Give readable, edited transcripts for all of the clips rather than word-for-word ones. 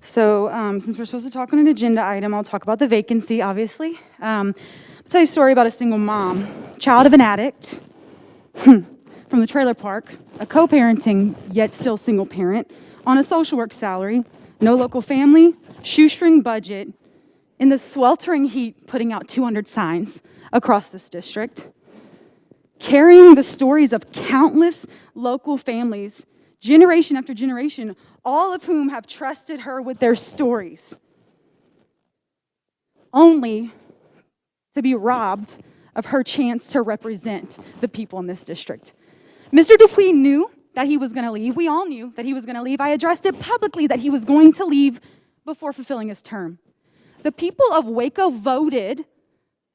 So since we're supposed to talk on an agenda item, I'll talk about the vacancy, obviously. I'll tell you a story about a single mom, child of an addict, from the trailer park, a co-parenting, yet still single parent, on a social work salary, no local family, shoestring budget, in the sweltering heat, putting out 200 signs across this district, carrying the stories of countless local families, generation after generation, all of whom have trusted her with their stories, only to be robbed of her chance to represent the people in this district. Mr. Dupuy knew that he was going to leave. We all knew that he was going to leave. I addressed it publicly that he was going to leave before fulfilling his term. The people of Waco voted,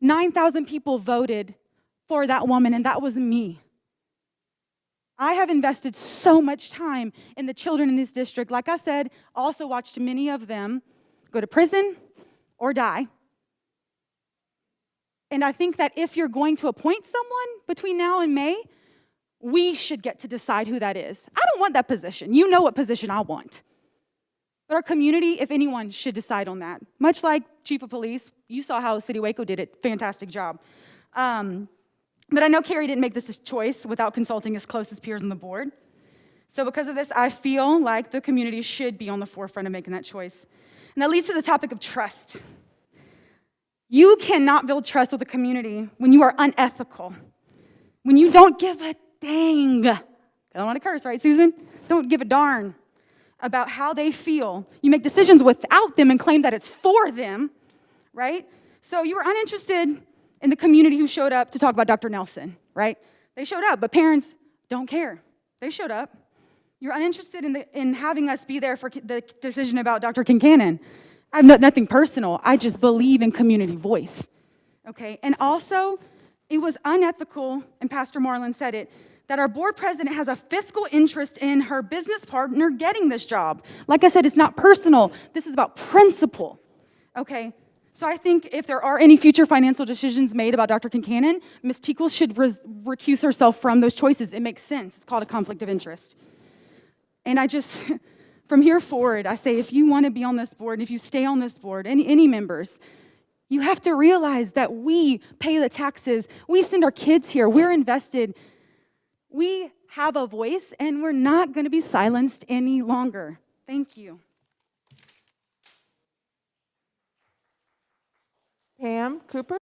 9,000 people voted for that woman, and that was me. I have invested so much time in the children in this district. Like I said, also watched many of them go to prison or die. And I think that if you're going to appoint someone between now and May, we should get to decide who that is. I don't want that position. You know what position I want. But our community, if anyone, should decide on that. Much like Chief of Police, you saw how City Waco did it. Fantastic job. But I know Cary didn't make this choice without consulting his closest peers on the board. So because of this, I feel like the community should be on the forefront of making that choice. And that leads to the topic of trust. You cannot build trust with a community when you are unethical, when you don't give a dang. I don't want to curse, right, Susan? Don't give a darn about how they feel. You make decisions without them and claim that it's for them, right? So you were uninterested in the community who showed up to talk about Dr. Nelson, right? They showed up, but parents don't care. They showed up. You're uninterested in having us be there for the decision about Dr. Kincannon. I have nothing personal. I just believe in community voice, okay? And also, it was unethical, and Pastor Marlin said it, that our board president has a fiscal interest in her business partner getting this job. Like I said, it's not personal. This is about principle, okay? So I think if there are any future financial decisions made about Dr. Kincannon, Ms. Teakle should recuse herself from those choices. It makes sense. It's called a conflict of interest. And I just, from here forward, I say if you want to be on this board, and if you stay on this board, any members, you have to realize that we pay the taxes. We send our kids here. We're invested. We have a voice, and we're not going to be silenced any longer. Thank you. Pam Cooper.